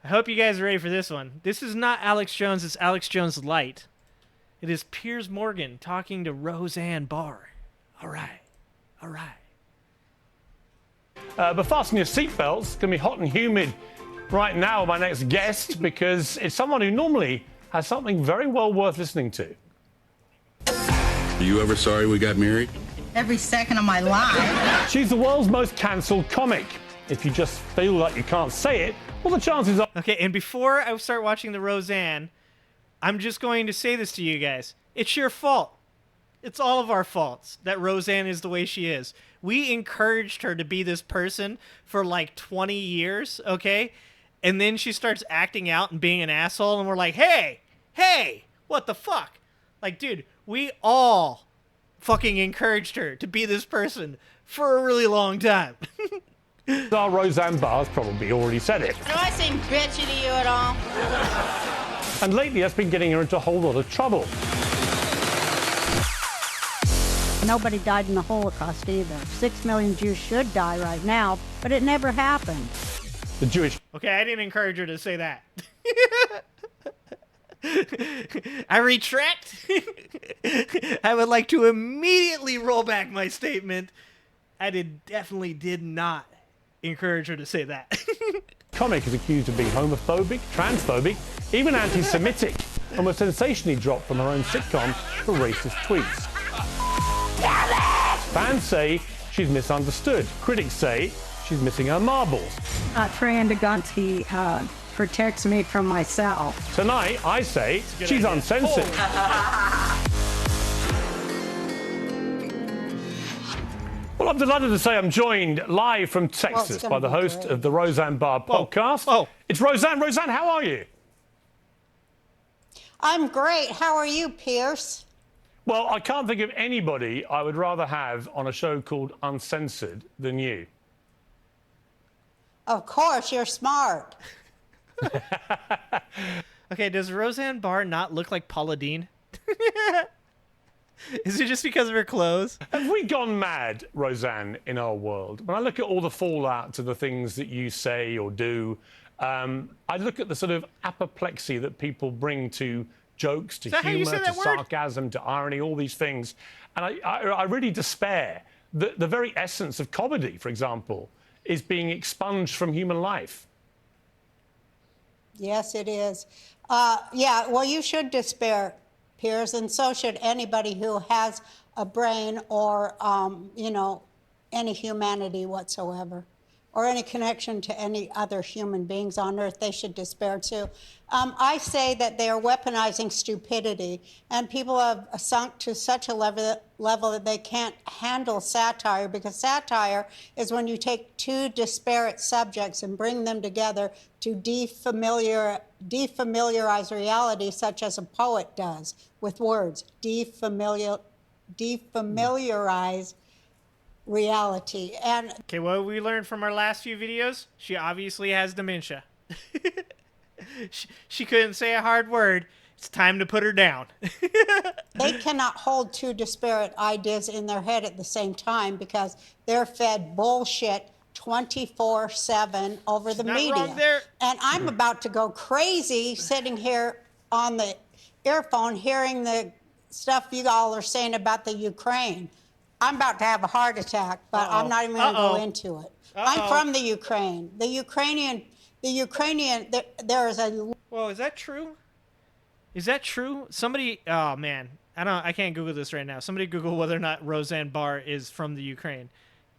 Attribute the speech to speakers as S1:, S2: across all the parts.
S1: I hope you guys are ready for this one. This is not Alex Jones, it's Alex Jones Light. It is Piers Morgan talking to Roseanne Barr. All right.
S2: But fasten your seatbelts. It's going to be hot and humid right now with my next guest because it's someone who normally has something very well worth listening to.
S3: Are you ever sorry we got married?
S4: Every second of my life.
S2: She's the world's most cancelled comic. If you just feel like you can't say it, well, the chances are...
S1: Okay, and before I start watching the Roseanne, I'm just going to say this to you guys. It's your fault. It's all of our faults that Roseanne is the way she is. We encouraged her to be this person for like 20 years, okay? And then she starts acting out and being an asshole, and we're like, hey, what the fuck? Like, dude, we all fucking encouraged her to be this person for a really long time.
S2: Our Roseanne Barr's probably already said it.
S4: Do I seem bitchy to you at all?
S2: And lately that's been getting her into a whole lot of trouble.
S5: Nobody died in the Holocaust either. 6 million Jews should die right now, but it never happened.
S2: The Jewish...
S1: Okay, I didn't encourage her to say that. I retract. I would like to immediately roll back my statement. I definitely did not encourage her to say that.
S2: Comic is accused of being homophobic, transphobic, even anti-Semitic, and was sensationally dropped from her own sitcom for racist tweets. Fans say she's misunderstood. Critics say she's missing her marbles.
S5: Fran DeGanti protects me from myself.
S2: Tonight, I say she's
S1: idea.
S2: uncensored. Well, I'm delighted to say I'm joined live from Texas by the host of the Roseanne Barr podcast.
S1: Whoa.
S2: It's Roseanne. Roseanne, how are you?
S4: I'm great. How are you, Pierce?
S2: Well, I can't think of anybody I would rather have on a show called Uncensored than you.
S4: Of course, you're smart.
S1: Okay, does Roseanne Barr not look like Paula Deen? Is it just because of her clothes?
S2: Have we gone mad, Roseanne, in our world? When I look at all the fallout to the things that you say or do, I look at the sort of apoplexy that people bring to jokes, to humour, to sarcasm, to irony, all these things. And I really despair. The very essence of comedy, for example, is being expunged from human life.
S4: Yes, it is. Yeah, well, you should despair, Piers, and so should anybody who has a brain or, any humanity whatsoever, or any connection to any other human beings on earth. They should despair too. I say that they are weaponizing stupidity, and people have sunk to such a level that they can't handle satire, because satire is when you take two disparate subjects and bring them together to defamiliarize reality, such as a poet does with words. Defamiliarize reality. And
S1: okay, what we learned from our last few videos, she obviously has dementia. she couldn't say a hard word. It's time to put her down.
S4: they cannot hold two disparate ideas in their head at the same time, because they're fed bullshit 24/7 over the
S1: Not
S4: media.
S1: wrong there.
S4: And I'm about to go crazy sitting here on the earphone hearing the stuff you all are saying about the Ukraine. I'm about to have a heart attack, but I'm not even going to go into it. I'm from the Ukraine. The Ukrainian, there is a...
S1: Whoa, is that true? Is that true? Somebody, oh man, I can't Google this right now. Somebody Google whether or not Roseanne Barr is from the Ukraine.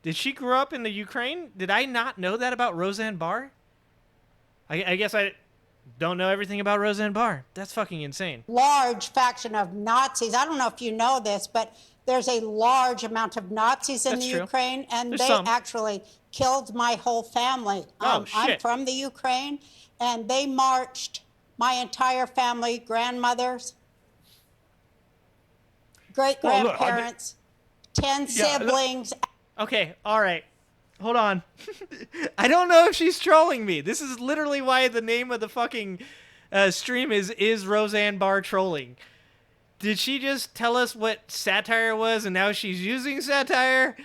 S1: Did she grow up in the Ukraine? Did I not know that about Roseanne Barr? I guess I don't know everything about Roseanne Barr. That's fucking insane.
S4: Large faction of Nazis. I don't know if you know this, but there's a large amount of Nazis in the Ukraine, and they actually killed my whole family. I'm from the Ukraine, and they marched my entire family, grandmothers, great-grandparents, 10 siblings.
S1: Okay, all right. Hold on. I don't know if she's trolling me. This is literally why the name of the fucking stream is Roseanne Barr trolling. Did she just tell us what satire was and now she's using satire?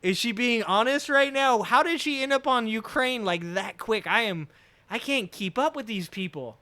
S1: Is she being honest right now? How did she end up on Ukraine like that quick? I I can't keep up with these people.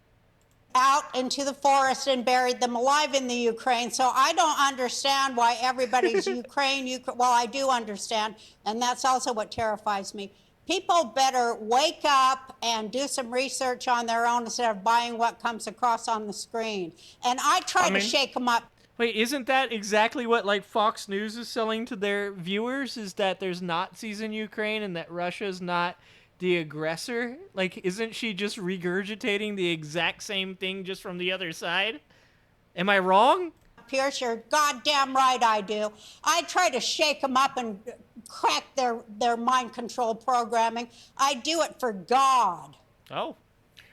S4: out into the forest and buried them alive in the Ukraine. So I don't understand why everybody's Ukraine. Well, I do understand, and that's also what terrifies me. People better wake up and do some research on their own instead of buying what comes across on the screen. And I try to shake them up.
S1: Wait, isn't that exactly what like Fox News is selling to their viewers? Is that there's Nazis in Ukraine and that Russia's not the aggressor? Like, isn't she just regurgitating the exact same thing just from the other side? Am I wrong?
S4: Piers, you're goddamn right I do. I try to shake them up and crack their mind control programming. I do it for God.
S1: Oh.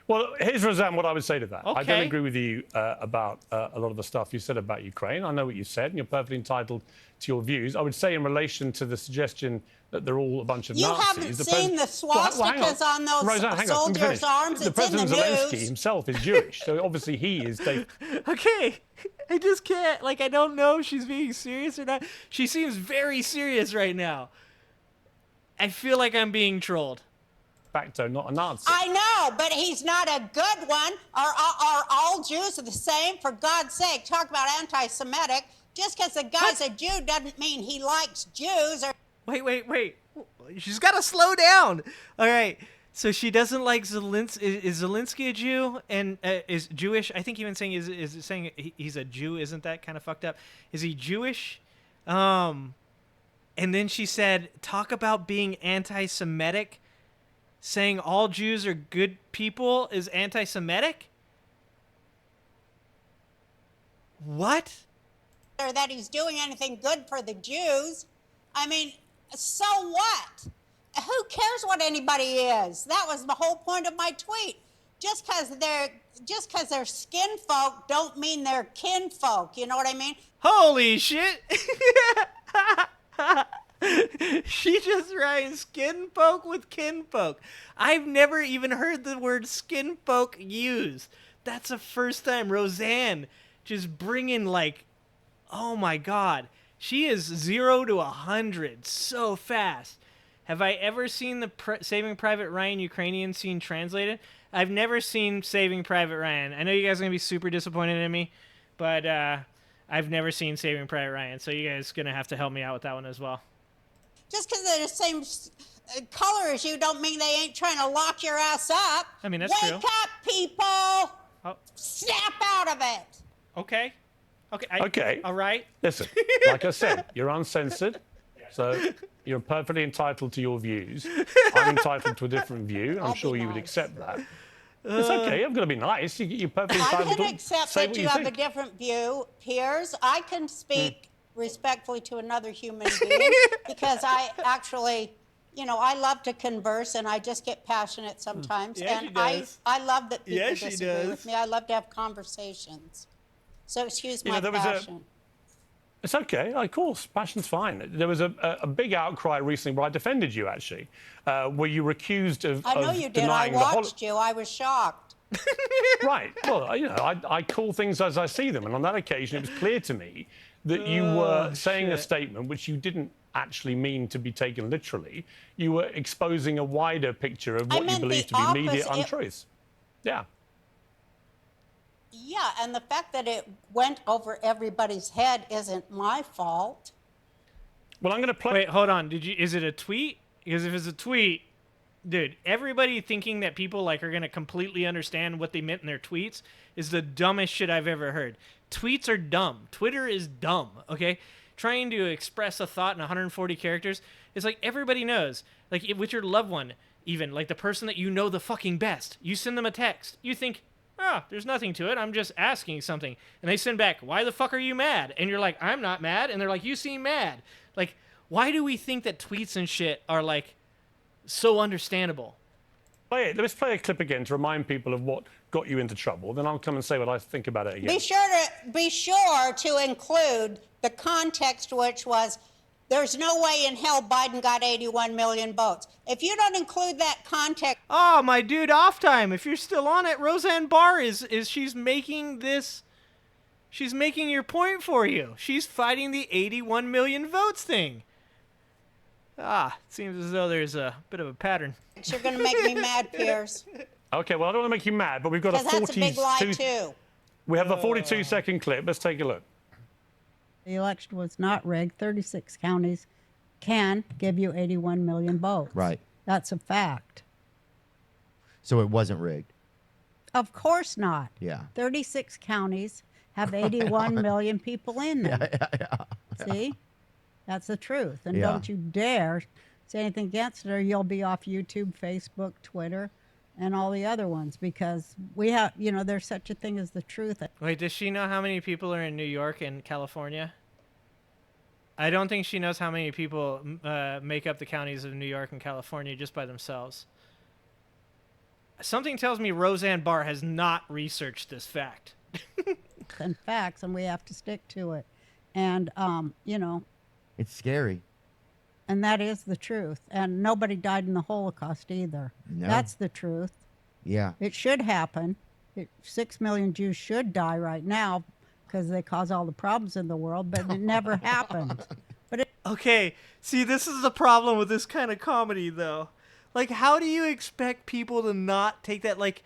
S2: Well, here's, Roseanne, what I would say to that.
S1: Okay.
S2: I don't agree with you about a lot of the stuff you said about Ukraine. I know what you said, and you're perfectly entitled to your views. I would say in relation to the suggestion that they're all a bunch of
S4: You
S2: Nazis.
S4: haven't seen the swastikas on those
S2: Roseanne,
S4: soldiers' arms?
S2: The
S4: It's in the
S2: President Zelensky
S4: news.
S2: himself is Jewish, so obviously he is...
S1: Okay. I just can't. Like, I don't know if she's being serious or not. She seems very serious right now. I feel like I'm being trolled.
S2: Facto, not a Nazi.
S4: I know, but he's not a good one. Are all Jews the same? For God's sake, talk about anti-Semitic. Just because the guy's a Jew doesn't mean he likes Jews. Or
S1: Wait. She's got to slow down. All right. So she doesn't like Zelensky. Is Zelensky a Jew and is Jewish? I think even saying is saying he's a Jew. Isn't that kind of fucked up? Is he Jewish? And then she said, talk about being anti-Semitic. Saying all Jews are good people is anti-Semitic? What?
S4: or that he's doing anything good for the Jews. I mean, so what? Who cares what anybody is? That was the whole point of my tweet. Just because they're skin folk don't mean they're kin folk. You know what I mean?
S1: Holy shit! She just rhymes skin folk with kin folk. I've never even heard the word skin folk used. That's the first time. Roseanne just bringing like, oh my god, she is 0 to 100 so fast. Have I ever seen the Saving Private Ryan Ukrainian scene translated? I've never seen Saving Private Ryan. I know you guys are gonna be super disappointed in me, but I've never seen Saving Private Ryan, so you guys are gonna have to help me out with that one as well.
S4: Just because they're the same color as you don't mean they ain't trying to lock your ass up.
S1: I mean, that's true.
S4: Wake up, people!
S1: Oh.
S4: Snap out of it!
S1: Okay.
S2: Okay.
S1: All right.
S2: Listen, like I said, you're uncensored, so you're perfectly entitled to your views. I'm entitled to a different view. I'm sure you would accept that. It's okay. I'm going to be nice. You're perfectly
S4: I
S2: entitled
S4: can
S2: to
S4: accept
S2: say
S4: that
S2: what
S4: you
S2: you
S4: have a
S2: think.
S4: different view, Piers. I can speak respectfully to another human being because I actually, I love to converse and I just get passionate sometimes.
S1: Yeah,
S4: and
S1: she does.
S4: I love that people
S1: Yeah, she
S4: disagree
S1: does.
S4: with me. I love to have conversations. So excuse my
S2: there was
S4: passion.
S2: It's okay. Of course, passion's fine. There was a big outcry recently where I defended you, actually, where you were accused of
S4: I know you did. I
S2: denying
S4: watched you. I was shocked.
S2: Right. Well, I call things as I see them. And on that occasion, it was clear to me that you were saying a statement which you didn't actually mean to be taken literally. You were exposing a wider picture of what you
S4: meant
S2: believe
S4: the
S2: to be immediate
S4: opposite.
S2: untruths. Yeah.
S4: Yeah, and the fact that it went over everybody's head isn't my fault.
S2: Well, I'm going to play...
S1: Wait, hold on. Is it a tweet? Because if it's a tweet, dude, everybody thinking that people like are gonna completely understand what they meant in their tweets is the dumbest shit I've ever heard. Tweets are dumb. Twitter is dumb. Okay, trying to express a thought in 140 characters is like everybody knows. Like with your loved one, even like the person that you know the fucking best, you send them a text. You think, there's nothing to it. I'm just asking something, and they send back, "Why the fuck are you mad?" And you're like, "I'm not mad," and they're like, "You seem mad." Like, why do we think that tweets and shit are like so understandable?
S2: Let's play a clip again to remind people of what got you into trouble. Then I'll come and say what I think about it again.
S4: Be sure to include the context, which was there's no way in hell Biden got 81 million votes. If you don't include that context,
S1: Oh, my dude, off time. If you're still on it, Roseanne Barr she's making this. She's making your point for you. She's fighting the 81 million votes thing. It seems as though there's a bit of a pattern.
S4: you're going to make me mad, Piers.
S2: Okay, well, I don't want to make you mad, but we've got a
S4: Because that's a big lie,
S2: 42...
S4: too.
S2: We have a 42-second clip. Let's take a look.
S5: The election was not rigged. 36 counties can give you 81 million votes.
S6: Right.
S5: That's a fact.
S6: So it wasn't rigged.
S5: Of course not.
S6: Yeah.
S5: 36 counties have 81 million people in them. See? That's the truth. And
S6: Yeah.
S5: don't you dare say anything against it, or you'll be off YouTube, Facebook, Twitter, and all the other ones, because we have, you know, there's such a thing as the truth.
S1: Wait, does she know how many people are in New York and California? I don't think she knows how many people make up the counties of New York and California just by themselves. Something tells me Roseanne Barr has not researched this fact.
S5: And facts, and we have to stick to it. And, you know,
S6: It's scary.
S5: and that is the truth. And nobody died in the Holocaust either.
S6: No.
S5: That's the truth.
S6: Yeah.
S5: It should happen. 6 million Jews should die right now because they cause all the problems in the world, but it never happened. But it,
S1: Okay, see, this is the problem with this kind of comedy, though. Like, how do you expect people to not take that? Like,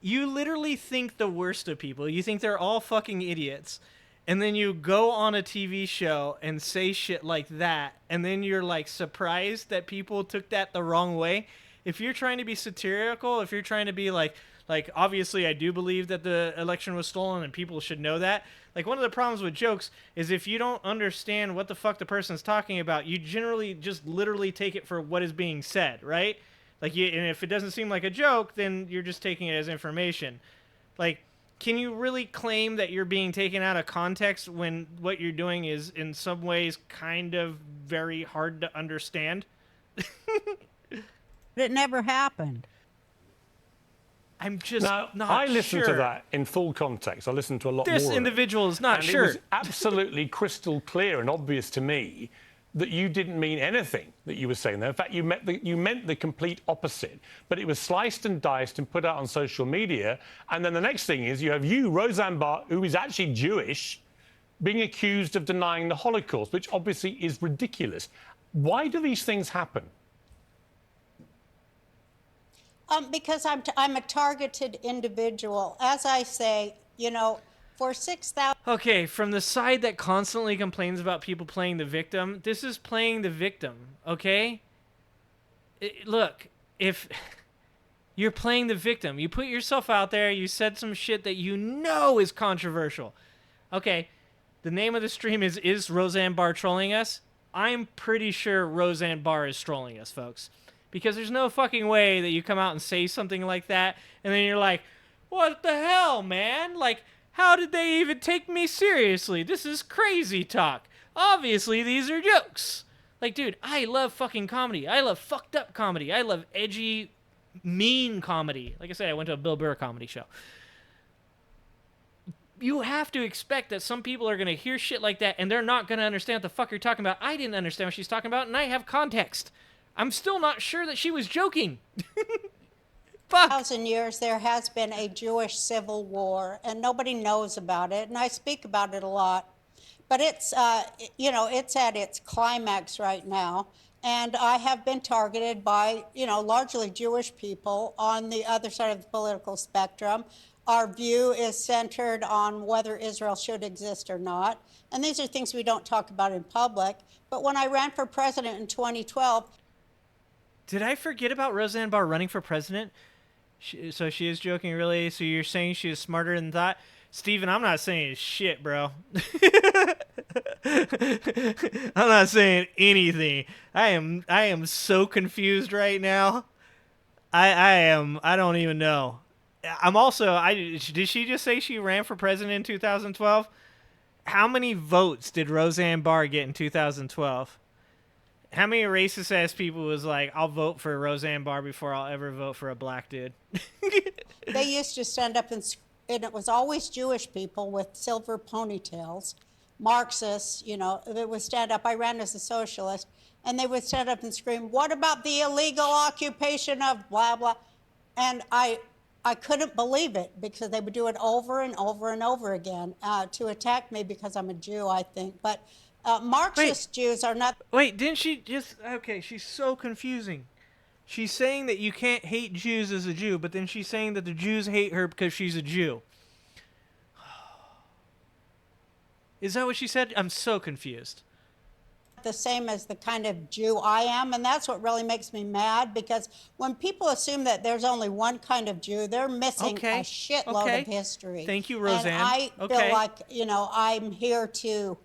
S1: you literally think the worst of people. You think they're all fucking idiots. And then you go on a TV show and say shit like that. And then you're, like, surprised that people took that the wrong way. If you're trying to be satirical, if you're trying to be like, obviously I do believe that the election was stolen and people should know that. Like, one of the problems with jokes is if you don't understand what the fuck the person's talking about, you generally just literally take it for what is being said, right? Like, and if it doesn't seem like a joke, then you're just taking it as information. Like, can you really claim that you're being taken out of context when what you're doing is in some ways kind of very hard to understand?
S5: it never happened.
S1: I'm just
S2: Now,
S1: not
S2: I listened
S1: sure.
S2: to that in full context. I listened to a lot
S1: This
S2: more of it.
S1: individual is not
S2: And
S1: sure.
S2: it was absolutely crystal clear and obvious to me that you didn't mean anything that you were saying there. In fact, you meant the complete opposite. But it was sliced and diced and put out on social media. And then the next thing is you have Roseanne Barr, who is actually Jewish, being accused of denying the Holocaust, which obviously is ridiculous. Why do these things happen?
S4: Because I'm a targeted individual. As I say, you know, for 6,000...
S1: Okay, from the side that constantly complains about people playing the victim, this is playing the victim, okay? Look, if you're playing the victim, you put yourself out there, you said some shit that you know is controversial. Okay, the name of the stream is Roseanne Barr trolling us? I'm pretty sure Roseanne Barr is trolling us, folks. Because there's no fucking way that you come out and say something like that, and then you're like, what the hell, man? Like, how did they even take me seriously? This is crazy talk. Obviously, these are jokes. Like, dude, I love fucking comedy. I love fucked up comedy. I love edgy, mean comedy. Like I said, I went to a Bill Burr comedy show. You have to expect that some people are going to hear shit like that, and they're not going to understand what the fuck you're talking about. I didn't understand what she's talking about, and I have context. I'm still not sure that she was joking. Fuck.
S4: 1,000 years there has been a Jewish civil war, and nobody knows about it, and I speak about it a lot. But it's, you know, it's at its climax right now, and I have been targeted by, you know, largely Jewish people on the other side of the political spectrum. Our view is centered on whether Israel should exist or not, and these are things we don't talk about in public. But when I ran for president in 2012,
S1: Did I forget about Roseanne Barr running for president? So she is joking, really? So you're saying she is smarter than that? Steven, I'm not saying shit, bro. I'm not saying anything. I am so confused right now. I don't even know. I'm also, did she just say she ran for president in 2012? How many votes did Roseanne Barr get in 2012? How many racist ass people was like, I'll vote for Roseanne Barr before I'll ever vote for a black dude?
S4: they used to stand up and it was always Jewish people with silver ponytails, Marxists, you know, they would stand up. I ran as a socialist, and they would stand up and scream, what about the illegal occupation of blah, blah? And I couldn't believe it, because they would do it over and over and over again to attack me because I'm a Jew, I think. But Marxist Jews are not...
S1: Wait, didn't she just... Okay, she's so confusing. She's saying that you can't hate Jews as a Jew, but then she's saying that the Jews hate her because she's a Jew. Is that what she said? I'm so confused.
S4: The same as the kind of Jew I am, and that's what really makes me mad, because when people assume that there's only one kind of Jew, they're missing a shitload of history.
S1: Thank you, Roseanne.
S4: And I feel like, you know, I'm here to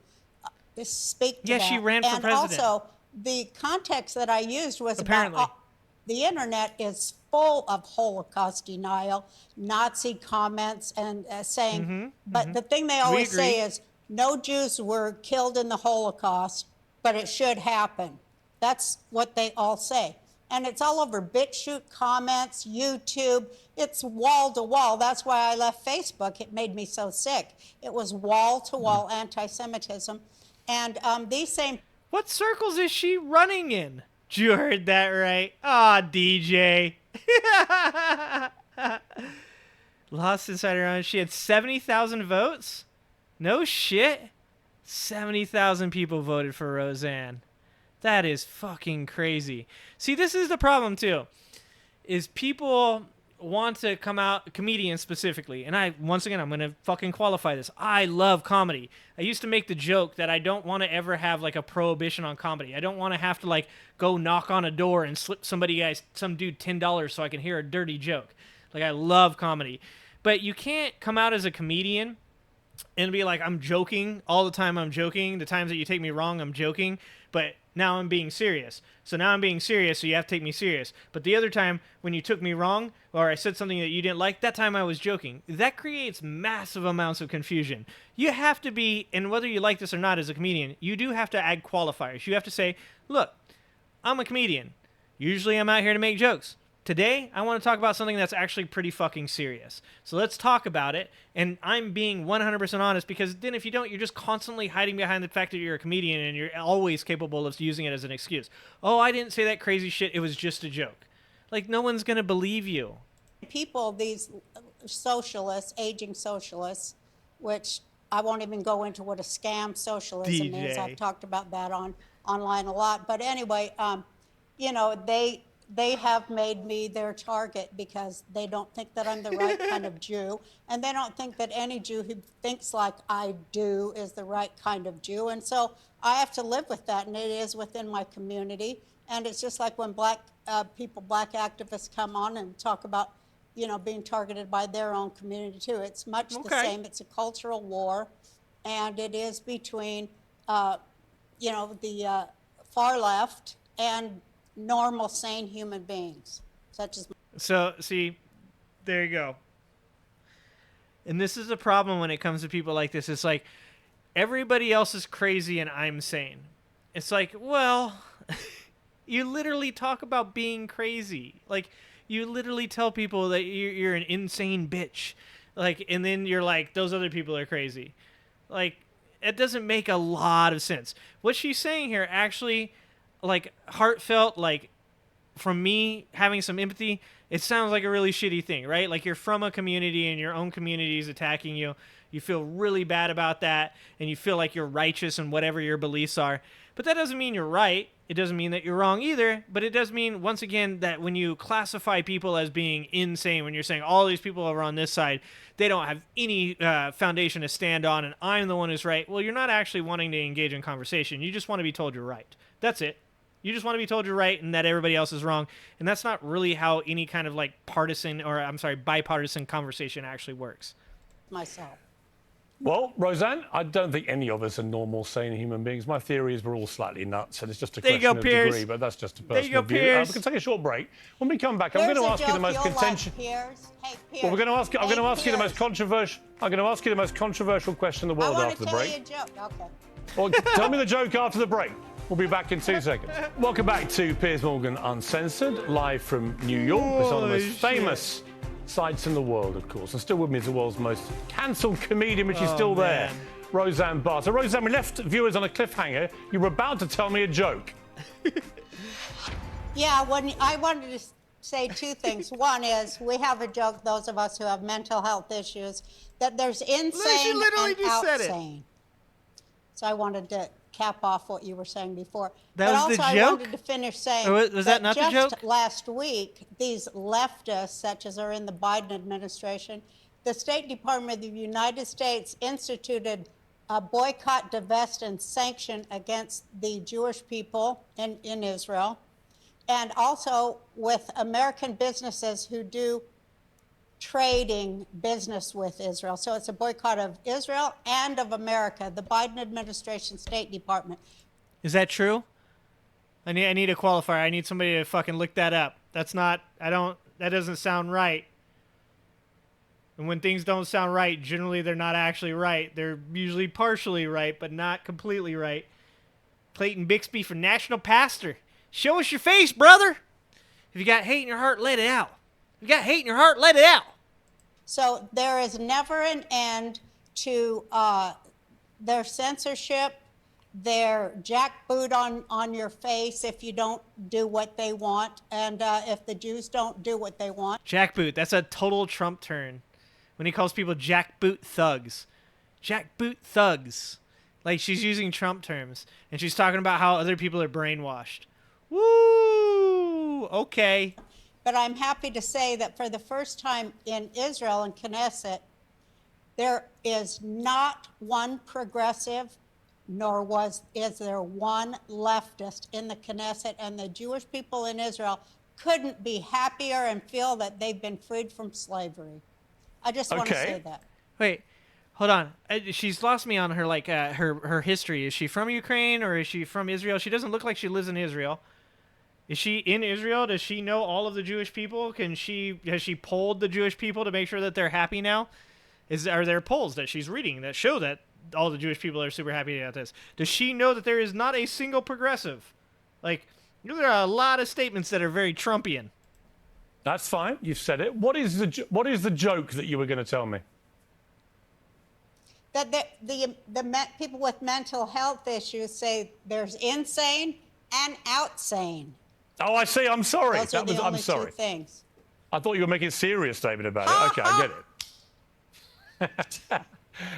S4: speak to that.
S1: She ran for president.
S4: And also, the context that I used was about the internet is full of Holocaust denial, Nazi comments, and saying, but the thing they always say is, no Jews were killed in the Holocaust, but it should happen. That's what they all say. And it's all over BitChute comments, YouTube. It's wall to wall. That's why I left Facebook. It made me so sick. It was wall to wall anti-Semitism. And these same...
S1: What circles is she running in? You heard that right. Ah, DJ. Lost Insider on. She had 70,000 votes? No shit. 70,000 people voted for Roseanne. That is fucking crazy. See, this is the problem too. Is people want to come out, comedians specifically, and once again, I'm going to fucking qualify this. I love comedy. I used to make the joke that I don't want to ever have like a prohibition on comedy. I don't want to have to like go knock on a door and slip some dude $10 so I can hear a dirty joke. Like, I love comedy. But you can't come out as a comedian and be like, I'm joking all the time. I'm joking. The times that you take me wrong, I'm joking. But now I'm being serious. So now I'm being serious, so you have to take me serious. But the other time when you took me wrong or I said something that you didn't like, that time I was joking. That creates massive amounts of confusion. You have to be, and whether you like this or not as a comedian, you do have to add qualifiers. You have to say, look, I'm a comedian. Usually I'm out here to make jokes. Today, I want to talk about something that's actually pretty fucking serious. So let's talk about it. And I'm being 100% honest, because then if you don't, you're just constantly hiding behind the fact that you're a comedian and you're always capable of using it as an excuse. Oh, I didn't say that crazy shit. It was just a joke. Like, no one's going to believe you.
S4: People, these socialists, aging socialists, which I won't even go into what a scam socialism is. I've talked about that online a lot. But anyway, you know, they have made me their target because they don't think that I'm the right kind of Jew. And they don't think that any Jew who thinks like I do is the right kind of Jew. And so I have to live with that, and it is within my community. And it's just like when black activists come on and talk about, you know, being targeted by their own community too. It's much the same. It's a cultural war, and it is between, you know, the far left and normal, sane human beings, such as...
S1: So, see, there you go. And this is a problem when it comes to people like this. It's like, everybody else is crazy and I'm sane. It's like, well, you literally talk about being crazy. Like, you literally tell people that you're an insane bitch. Like, and then you're like, those other people are crazy. Like, it doesn't make a lot of sense. What she's saying here actually... like, heartfelt, like, from me having some empathy, it sounds like a really shitty thing, right? Like, you're from a community and your own community is attacking you. You feel really bad about that, and you feel like you're righteous in whatever your beliefs are. But that doesn't mean you're right. It doesn't mean that you're wrong either. But it does mean, once again, that when you classify people as being insane, when you're saying all these people over on this side, they don't have any foundation to stand on, and I'm the one who's right, well, you're not actually wanting to engage in conversation. You just want to be told you're right. That's it. You just want to be told you're right and that everybody else is wrong. And that's not really how any kind of like bipartisan conversation actually works.
S4: Myself.
S2: Well, Roseanne, I don't think any of us are normal, sane human beings. My theory is we're all slightly nuts, and it's just a question of degree, but that's just a personal view.
S1: Piers.
S2: We can take a short break. When we come back, I'm going to ask you the most contentious...
S4: Hey, Piers.
S2: Well, I'm going to ask you the most controversial... I'm going to ask you the most controversial question in the world after the break.
S4: I want to tell you a joke. Okay.
S2: Well, tell me the joke after the break. We'll be back in 2 seconds. Welcome back to Piers Morgan Uncensored, live from New York. It's one of the most famous sites in the world, of course. And still with me is the world's most cancelled comedian, which is still there, Roseanne Barr. So, Roseanne, we left viewers on a cliffhanger. You were about to tell me a joke.
S4: Yeah, I wanted to say two things. One is, we have a joke, those of us who have mental health issues, that there's insane and outsane. So I wanted to cap off what you were saying before.
S1: That
S4: but
S1: was the
S4: also,
S1: joke?
S4: I wanted to finish saying
S1: Or was that not the
S4: just
S1: joke?
S4: last week, these leftists, such as are in the Biden administration, the State Department of the United States instituted a boycott, divest, and sanction against the Jewish people in Israel, and also with American businesses who do trading business with Israel. So it's a boycott of Israel and of America, the Biden administration, State Department.
S1: Is that true? I need a qualifier. I need somebody to fucking look that up. That doesn't sound right. And when things don't sound right, generally they're not actually right. They're usually partially right, but not completely right. Clayton Bixby for National Pastor. Show us your face, brother. If you got hate in your heart, let it out. If you got hate in your heart, let it out.
S4: So there is never an end to their censorship, their jackboot on your face if you don't do what they want, and if the Jews don't do what they want.
S1: Jackboot, that's a total Trump turn. When he calls people jackboot thugs. Jackboot thugs. Like, she's using Trump terms. And she's talking about how other people are brainwashed. Woo! Okay.
S4: But I'm happy to say that for the first time in Israel and Knesset, there is not one progressive, nor is there one leftist in the Knesset, and the Jewish people in Israel couldn't be happier and feel that they've been freed from slavery. I just want to say that.
S1: Wait, hold on. She's lost me on her her history. Is she from Ukraine or is she from Israel? She doesn't look like she lives in Israel. Is she in Israel? Does she know all of the Jewish people? Has she polled the Jewish people to make sure that they're happy now? Are there polls that she's reading that show that all the Jewish people are super happy about this? Does she know that there is not a single progressive? Like, there are a lot of statements that are very Trumpian.
S2: That's fine. You've said it. What is the joke that you were going to tell me?
S4: That the people with mental health issues say there's insane and outsane.
S2: Oh, I see. I'm sorry.
S4: Those are the only
S2: I'm sorry.
S4: two things.
S2: I thought you were making a serious statement about it. Okay, I get it.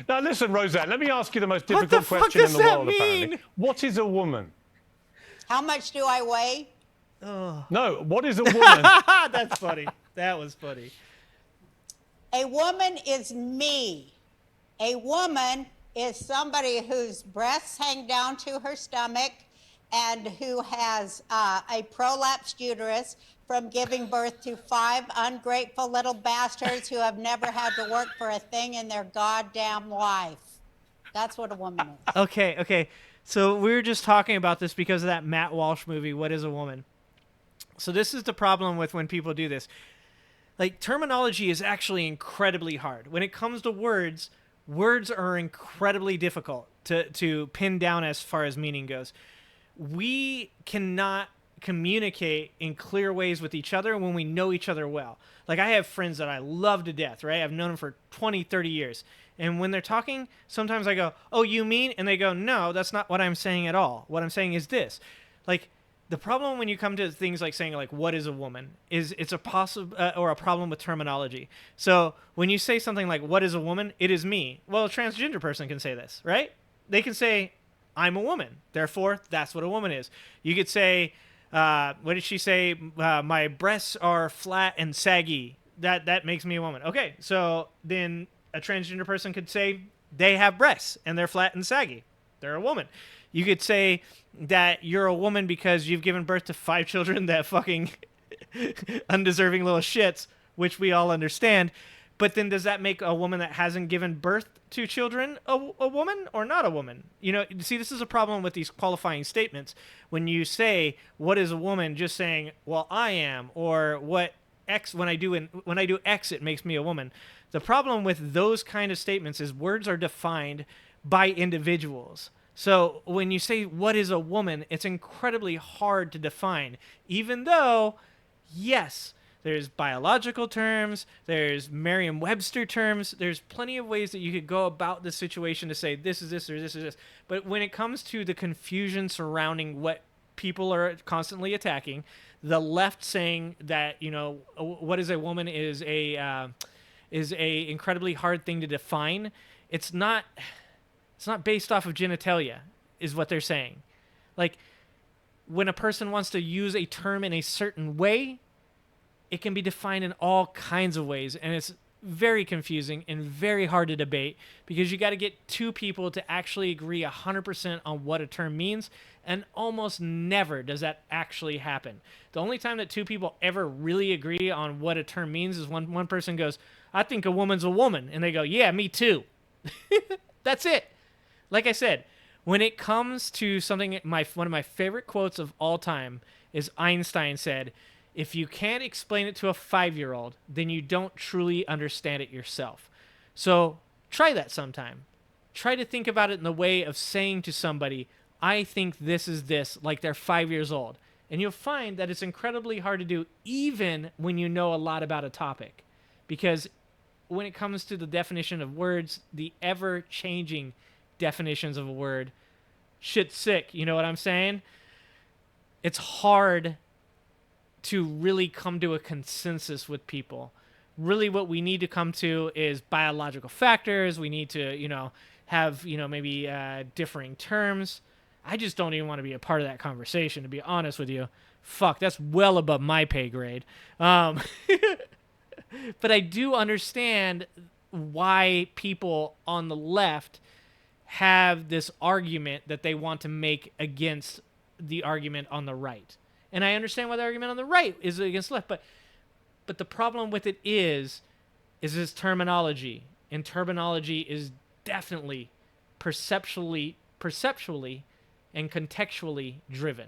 S2: Now, listen, Roseanne, let me ask you the most difficult question in the world, apparently. What is a woman?
S4: How much do I weigh?
S2: No, what is a woman?
S1: That's funny. That was funny.
S4: A woman is me. A woman is somebody whose breasts hang down to her stomach and who has a prolapsed uterus from giving birth to 5 ungrateful little bastards who have never had to work for a thing in their goddamn life. That's what a woman is.
S1: Okay. So we were just talking about this because of that Matt Walsh movie, What is a Woman? So this is the problem with when people do this. Like, terminology is actually incredibly hard. When it comes to words are incredibly difficult to pin down as far as meaning goes. We cannot communicate in clear ways with each other when we know each other well. Like, I have friends that I love to death, right? I've known them for 20, 30 years. And when they're talking, sometimes I go, "Oh, you mean?" And they go, "No, that's not what I'm saying at all. What I'm saying is this." Like, the problem when you come to things like saying, like, what is a woman, is it's a or a problem with terminology. So when you say something like, what is a woman? It is me. Well, a transgender person can say this, right? They can say, I'm a woman. Therefore, that's what a woman is. You could say, what did she say? My breasts are flat and saggy. That makes me a woman. Okay, so then a transgender person could say they have breasts and they're flat and saggy. They're a woman. You could say that you're a woman because you've given birth to 5 children that fucking undeserving little shits, which we all understand. But then does that make a woman that hasn't given birth to children a woman or not a woman? You know, see, this is a problem with these qualifying statements. When you say, what is a woman, just saying, well, I am, or what X, when I do X, it makes me a woman. The problem with those kind of statements is words are defined by individuals. So when you say, what is a woman, it's incredibly hard to define, even though, yes, there's biological terms, there's Merriam-Webster terms, there's plenty of ways that you could go about this situation to say this is this or this is this. But when it comes to the confusion surrounding what people are constantly attacking, the left saying that, you know, what is a woman is a incredibly hard thing to define. It's not based off of genitalia. is what they're saying. Like, when a person wants to use a term in a certain way, it can be defined in all kinds of ways, and it's very confusing and very hard to debate because you got to get two people to actually agree 100% on what a term means, and almost never does that actually happen. The only time that two people ever really agree on what a term means is when one person goes, I think a woman's a woman, and they go, yeah, me too. That's it. Like I said, when it comes to something, one of my favorite quotes of all time is Einstein said, if you can't explain it to a 5-year-old, then you don't truly understand it yourself. So try that sometime. Try to think about it in the way of saying to somebody, I think this is this, like they're 5 years old. And you'll find that it's incredibly hard to do even when you know a lot about a topic. Because when it comes to the definition of words, the ever-changing definitions of a word, shit's sick, you know what I'm saying? It's hard to really come to a consensus with people. Really what we need to come to is biological factors. We need to, have, maybe differing terms. I just don't even want to be a part of that conversation, to be honest with you. Fuck, that's well above my pay grade. But I do understand why people on the left have this argument that they want to make against the argument on the right. And I understand why the argument on the right is against the left, but the problem with it is this terminology. And terminology is definitely perceptually and contextually driven.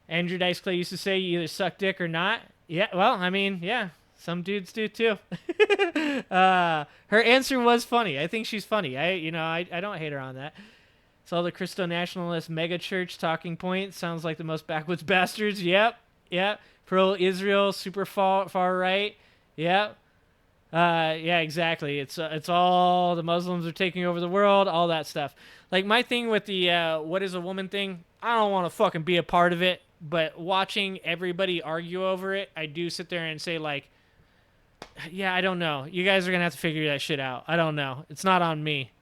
S1: Andrew Dice Clay used to say you either suck dick or not. Yeah, well, I mean, yeah, some dudes do too. Her answer was funny. I think she's funny. I don't hate her on that. It's all the Christo-nationalist megachurch talking points. Sounds like the most backwoods bastards. Yep. Pro-Israel, super far right. Yep. Yeah, exactly. It's all the Muslims are taking over the world, all that stuff. Like my thing with the what is a woman thing, I don't want to fucking be a part of it, but watching everybody argue over it, I do sit there and say like, yeah, I don't know. You guys are going to have to figure that shit out. I don't know. It's not on me.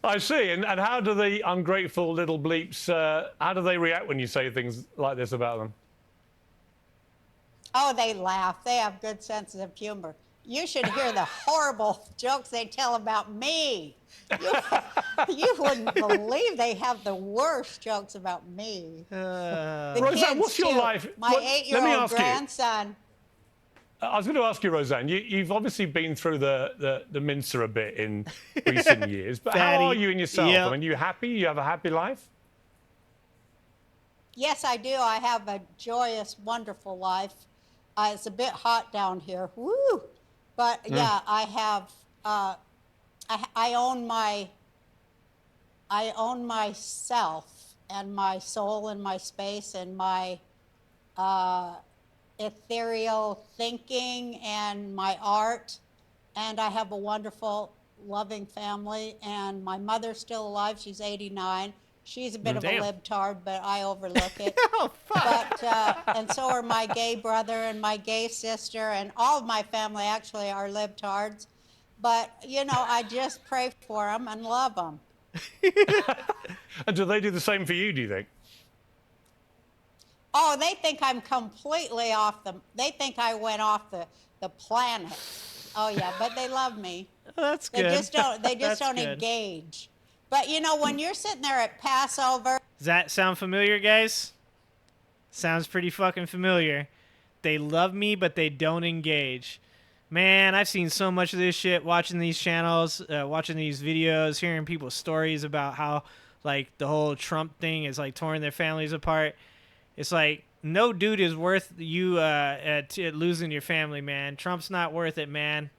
S2: I see. And how do the ungrateful little bleeps, how do they react when you say things like this about them?
S4: Oh, they laugh. They have good senses of humor. You should hear the horrible jokes they tell about me. You wouldn't believe they have the worst jokes about me. The
S2: Roseanne,
S4: kids
S2: what's your
S4: too.
S2: life?
S4: My 8-year-old grandson.
S2: I was going to ask you, Roseanne, you've obviously been through the mincer a bit in recent years, but
S1: Fatty.
S2: how are you in yourself?
S1: Yep.
S2: I mean, you happy? You have a happy life?
S4: Yes, I do. I have a joyous, wonderful life. It's a bit hot down here. Woo! But yeah, I have. I own myself and my soul and my space and my ethereal thinking and my art. And I have a wonderful, loving family. And my mother's still alive. She's 89. She's a bit of
S1: Damn.
S4: a libtard, but I overlook it.
S1: Oh, fuck.
S4: But and so are my gay brother and my gay sister, and all of my family actually are libtards. But I just pray for them and love them.
S2: And do they do the same for you, do you think?
S4: Oh, they think I'm completely off the. They think I went off the planet. Oh yeah, but they love me.
S1: That's
S4: They
S1: good.
S4: just don't. They just
S1: That's
S4: don't
S1: good.
S4: engage. But when you're sitting there at Passover.
S1: Does that sound familiar, guys? Sounds pretty fucking familiar. They love me, but they don't engage. Man, I've seen so much of this shit watching these channels, watching these videos, hearing people's stories about how, like, the whole Trump thing is, like, tearing their families apart. It's like, no dude is worth you losing your family, man. Trump's not worth it, man.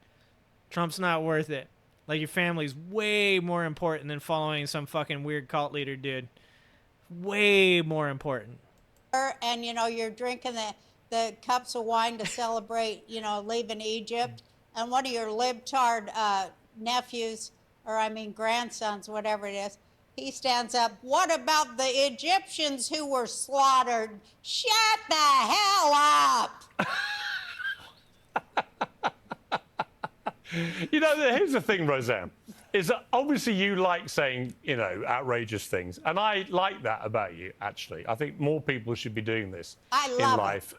S1: Trump's not worth it. Like, your family's way more important than following some fucking weird cult leader, dude. Way more important.
S4: And you're drinking the cups of wine to celebrate leaving Egypt, and one of your libtard nephews, or I mean grandsons, whatever it is, he stands up, what about the Egyptians who were slaughtered? Shut the hell up.
S2: Here's the thing, Roseanne. is that obviously you like saying, you know, outrageous things. And I like that about you, actually. I think more people should be doing this
S4: I
S2: in
S4: love it.
S2: life.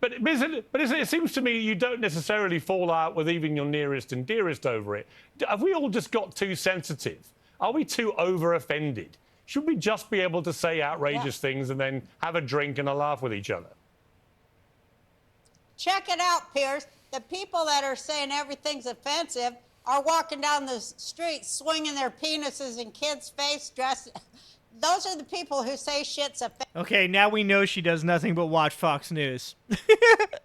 S2: It seems to me you don't necessarily fall out with even your nearest and dearest over it. Have we all just got too sensitive? Are we too over-offended? Should we just be able to say outrageous things and then have a drink and a laugh with each other?
S4: Check it out, Piers. The people that are saying everything's offensive are walking down the street swinging their penises in kids' face, dressed. Those are the people who say shit's offensive.
S1: Okay, now we know she does nothing but watch Fox News.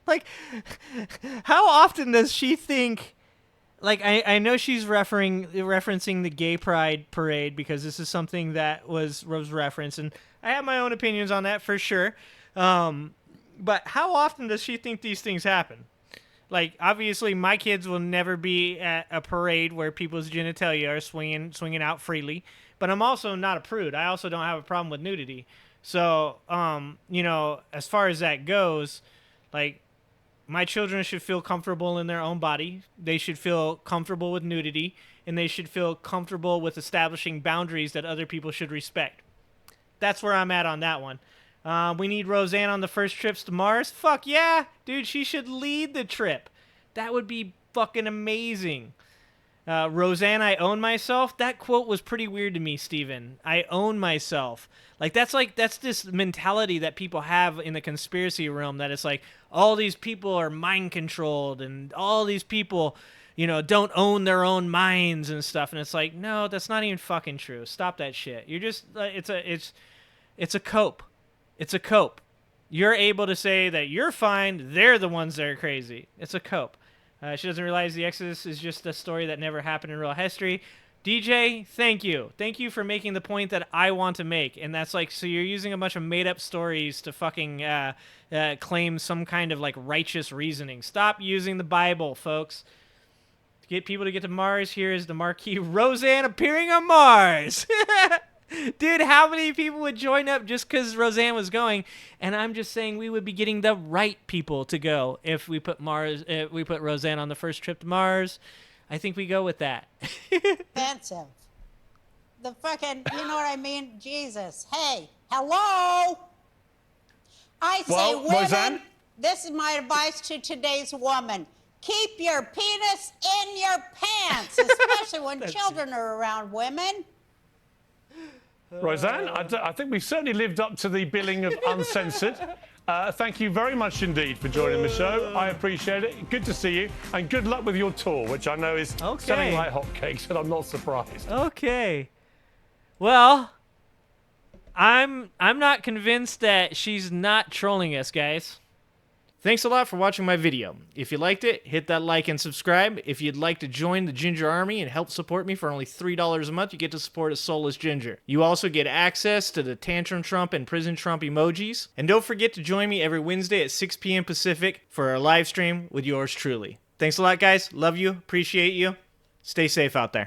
S1: Like, how often does she think... Like, I know she's referencing the gay pride parade because this is something that was referenced, and I have my own opinions on that for sure. But how often does she think these things happen? Like, obviously, my kids will never be at a parade where people's genitalia are swinging out freely. But I'm also not a prude. I also don't have a problem with nudity. So, you know, as far as that goes, like, my children should feel comfortable in their own body. They should feel comfortable with nudity. And they should feel comfortable with establishing boundaries that other people should respect. That's where I'm at on that one. We need Roseanne on the first trips to Mars. Fuck yeah, dude, she should lead the trip. That would be fucking amazing. Roseanne, I own myself. That quote was pretty weird to me, Steven. I own myself. That's this mentality that people have in the conspiracy realm, that it's like all these people are mind controlled and all these people, you know, don't own their own minds and stuff. And it's like, no, that's not even fucking true. Stop that shit. You're just it's a cope. It's a cope. You're able to say that you're fine. They're the ones that are crazy. It's a cope. She doesn't realize the Exodus is just a story that never happened in real history. DJ, thank you. Thank you for making the point that I want to make. And that's like, so you're using a bunch of made-up stories to fucking claim some kind of like righteous reasoning. Stop using the Bible, folks. To get people to get to Mars, here is the marquee Roseanne appearing on Mars. Dude, how many people would join up just because Roseanne was going? And I'm just saying we would be getting the right people to go if we put Roseanne on the first trip to Mars. I think we go with that.
S4: Offensive. The fucking, you know what I mean? Jesus. Hey, hello? I say,
S2: Well,
S4: women,
S2: Roseanne?
S4: this is my advice to today's woman. Keep your penis in your pants, especially when children are around, women.
S2: Roseanne, I think we've certainly lived up to the billing of uncensored. Thank you very much indeed for joining the show. I appreciate it. Good to see you, and good luck with your tour, which I know is selling like hotcakes, and I'm not surprised.
S1: Okay. Well, I'm not convinced that she's not trolling us, guys. Thanks a lot for watching my video. If you liked it, hit that like and subscribe. If you'd like to join the Ginger Army and help support me for only $3 a month, you get to support a soulless ginger. You also get access to the Tantrum Trump and Prison Trump emojis. And don't forget to join me every Wednesday at 6 p.m. Pacific for our live stream with yours truly. Thanks a lot, guys. Love you. Appreciate you. Stay safe out there.